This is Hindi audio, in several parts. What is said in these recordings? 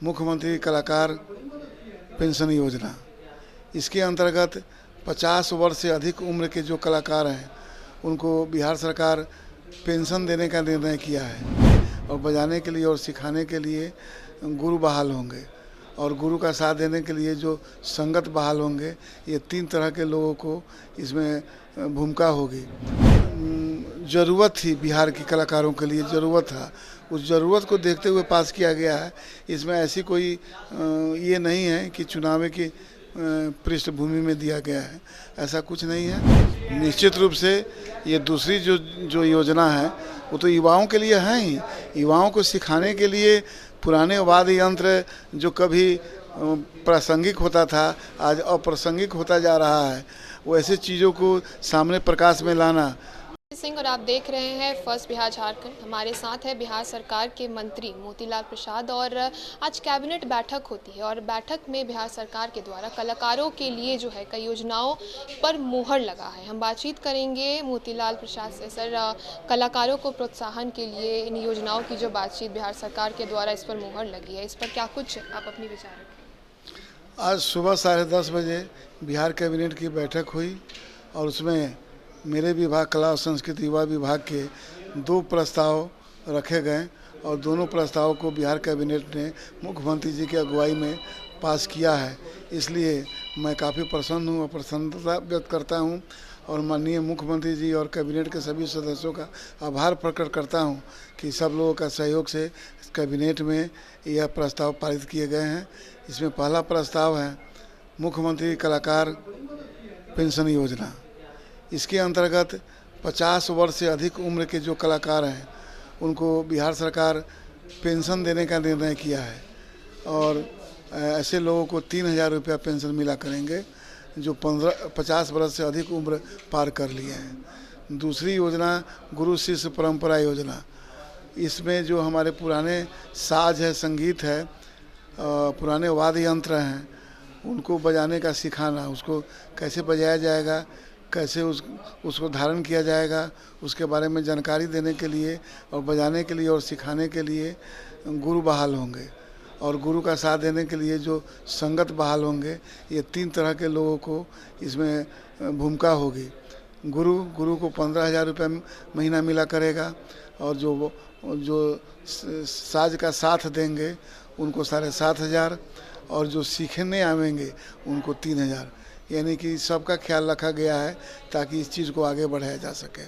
मुख्यमंत्री कलाकार पेंशन योजना। इसके अंतर्गत 50 वर्ष से अधिक उम्र के जो कलाकार हैं उनको बिहार सरकार पेंशन देने का निर्णय किया है और बजाने के लिए और सिखाने के लिए गुरु बहाल होंगे और गुरु का साथ देने के लिए जो संगत बहाल होंगे। ये 3 तरह के लोगों को इसमें भूमिका होगी। ज़रूरत थी, बिहार के कलाकारों के लिए ज़रूरत था, उस ज़रूरत को देखते हुए पास किया गया है। इसमें ऐसी कोई ये नहीं है कि चुनाव की पृष्ठभूमि में दिया गया है, ऐसा कुछ नहीं है। निश्चित रूप से ये दूसरी जो योजना है वो तो युवाओं के लिए है ही। युवाओं को सिखाने के लिए पुराने वाद्य यंत्र जो कभी प्रासंगिक होता था आज अप्रासंगिक होता जा रहा है, वो ऐसे चीज़ों को सामने प्रकाश में लाना। सिंह और आप देख रहे हैं फर्स्ट बिहार झारखंड। हमारे साथ है बिहार सरकार के मंत्री मोतीलाल प्रसाद और आज कैबिनेट बैठक होती है और बैठक में बिहार सरकार के द्वारा कलाकारों के लिए जो है कई योजनाओं पर मुहर लगा है। हम बातचीत करेंगे मोतीलाल प्रसाद से। सर, कलाकारों को प्रोत्साहन के लिए इन योजनाओं की जो बातचीत बिहार सरकार के द्वारा इस पर मुहर लगी है, इस पर क्या कुछ आप अपनी विचार रखें? आज सुबह 10:30 बजे बिहार कैबिनेट की बैठक हुई और उसमें मेरे विभाग कला और संस्कृति युवा विभाग के 2 प्रस्ताव रखे गए और दोनों प्रस्तावों को बिहार कैबिनेट ने मुख्यमंत्री जी की अगुवाई में पास किया है। इसलिए मैं काफ़ी प्रसन्न हूँ और प्रसन्नता व्यक्त करता हूँ और माननीय मुख्यमंत्री जी और कैबिनेट के सभी सदस्यों का आभार प्रकट करता हूँ कि सब लोगों का सहयोग से कैबिनेट में यह प्रस्ताव पारित किए गए हैं। इसमें पहला प्रस्ताव है मुख्यमंत्री कलाकार पेंशन योजना। इसके अंतर्गत 50 वर्ष से अधिक उम्र के जो कलाकार हैं उनको बिहार सरकार पेंशन देने का निर्णय किया है और ऐसे लोगों को 3,000 रुपया पेंशन मिला करेंगे जो 50 वर्ष से अधिक उम्र पार कर लिए हैं। दूसरी योजना गुरु शिष्य परंपरा योजना। इसमें जो हमारे पुराने साज है, संगीत है, पुराने वाद्य यंत्र हैं, उनको बजाने का सिखाना, उसको कैसे बजाया जाएगा, कैसे उसको धारण किया जाएगा, उसके बारे में जानकारी देने के लिए और बजाने के लिए और सिखाने के लिए गुरु बहाल होंगे और गुरु का साथ देने के लिए जो संगत बहाल होंगे। ये 3 तरह के लोगों को इसमें भूमिका होगी। गुरु को 15,000 रुपये महीना मिला करेगा और जो साज का साथ देंगे उनको 7,500 और जो सीखने आवेंगे उनको 3,000। यानी कि सबका ख्याल रखा गया है ताकि इस चीज़ को आगे बढ़ाया जा सके।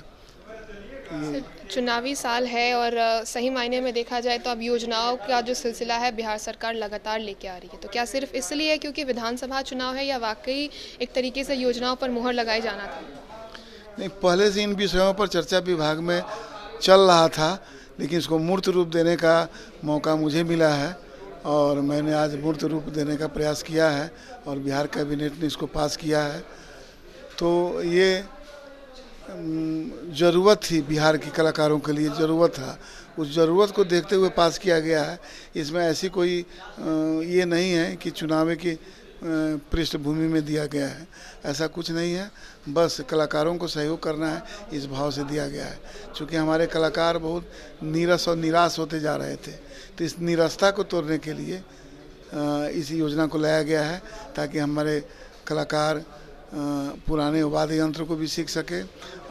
चुनावी साल है और सही मायने में देखा जाए तो अब योजनाओं का जो सिलसिला है बिहार सरकार लगातार लेके आ रही है, तो क्या सिर्फ इसलिए क्योंकि विधानसभा चुनाव है या वाकई एक तरीके से योजनाओं पर मुहर लगाई जाना था? नहीं, पहले से इन विषयों पर चर्चा विभाग में चल रहा था, लेकिन इसको मूर्त रूप देने का मौका मुझे मिला है और मैंने आज मूर्त रूप देने का प्रयास किया है और बिहार कैबिनेट ने इसको पास किया है। तो ये ज़रूरत थी, बिहार के कलाकारों के लिए ज़रूरत था, उस ज़रूरत को देखते हुए पास किया गया है। इसमें ऐसी कोई ये नहीं है कि चुनाव की पृष्ठभूमि में दिया गया है, ऐसा कुछ नहीं है। बस कलाकारों को सहयोग करना है, इस भाव से दिया गया है। चूँकि हमारे कलाकार बहुत नीरस और निराश होते जा रहे थे, तो इस निराशा को तोड़ने के लिए इस योजना को लाया गया है ताकि हमारे कलाकार पुराने वाद्य यंत्र को भी सीख सके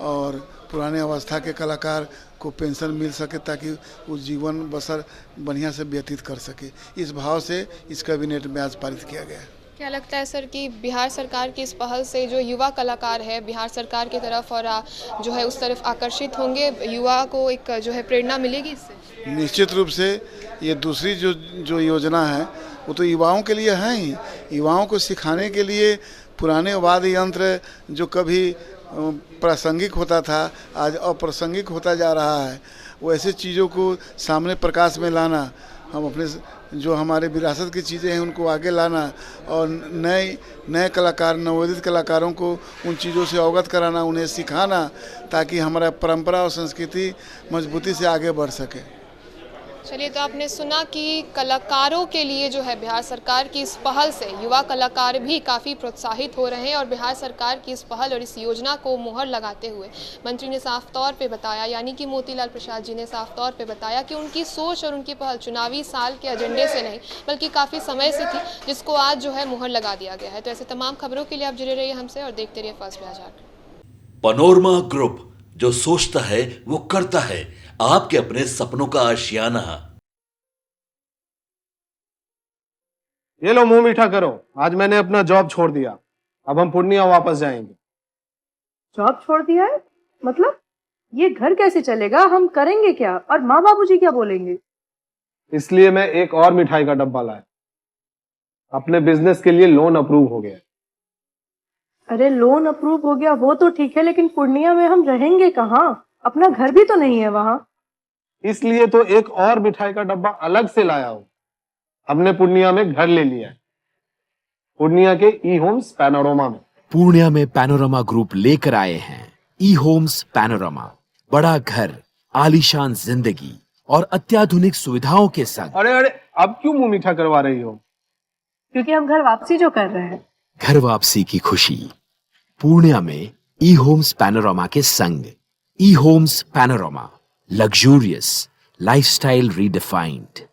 और पुराने अवस्था के कलाकार को पेंशन मिल सके ताकि वो जीवन बसर बढ़िया से व्यतीत कर सके। इस भाव से इस कैबिनेट में आज पारित किया गया है। क्या लगता है सर कि बिहार सरकार की इस पहल से जो युवा कलाकार है बिहार सरकार की तरफ और जो है उस तरफ आकर्षित होंगे, युवा को एक जो है प्रेरणा मिलेगी इससे? निश्चित रूप से ये दूसरी जो योजना है वो तो युवाओं के लिए है ही। युवाओं को सिखाने के लिए पुराने वाद्य यंत्र जो कभी प्रासंगिक होता था आज अप्रासंगिक होता जा रहा है, वो ऐसे चीज़ों को सामने प्रकाश में लाना, हम अपने जो हमारे विरासत की चीज़ें हैं उनको आगे लाना और नए कलाकार, नवोदित कलाकारों को उन चीज़ों से अवगत कराना, उन्हें सिखाना ताकि हमारा परंपरा और संस्कृति मजबूती से आगे बढ़ सके। चलिए, तो आपने सुना कि कलाकारों के लिए जो है बिहार सरकार की इस पहल से युवा कलाकार भी काफ़ी प्रोत्साहित हो रहे हैं और बिहार सरकार की इस पहल और इस योजना को मुहर लगाते हुए मंत्री ने साफ तौर पे बताया, यानी कि मोतीलाल प्रसाद जी ने साफ तौर पे बताया कि उनकी सोच और उनकी पहल चुनावी साल के एजेंडे से नहीं बल्कि काफ़ी समय से थी, जिसको आज जो है मुहर लगा दिया गया है। तो ऐसे तमाम खबरों के लिए आप जुड़े रहिए हमसे और देखते रहिए first Bihar Jharkhand. Panorama group, जो सोचता है वो करता है, आपके अपने सपनों का आशियाना। ये लो मुंह मीठा करो, आज मैंने अपना जॉब छोड़ दिया, अब हम पूर्णिया वापस जाएंगे। जॉब छोड़ दिया है? मतलब ये घर कैसे चलेगा? हम करेंगे क्या? और माँ बाबूजी क्या बोलेंगे? इसलिए मैं एक और मिठाई का डब्बा लाया। अपने बिजनेस के लिए लोन अप्रूव हो गया। अरे लोन अप्रूव हो गया वो तो ठीक है, लेकिन पूर्णिया में हम रहेंगे कहाँ? अपना घर भी तो नहीं है वहाँ। इसलिए तो एक और मिठाई का डब्बा अलग से लाया हूँ। हमने पूर्णिया में घर ले लिया है, पूर्णिया के ई होम्स पैनोरमा में। पूर्णिया में पैनोरमा ग्रुप लेकर आए हैं ई होम्स पैनोरमा, बड़ा घर, आलीशान जिंदगी और अत्याधुनिक सुविधाओं के संग। अरे अरे, अब क्यों मुंह मीठा करवा रही हो? क्योंकि हम घर वापसी जो कर रहे हैं। घर वापसी की खुशी पूर्णिया में ई होम्स पैनोरमा के संग। ई Homes Panorama, luxurious lifestyle redefined.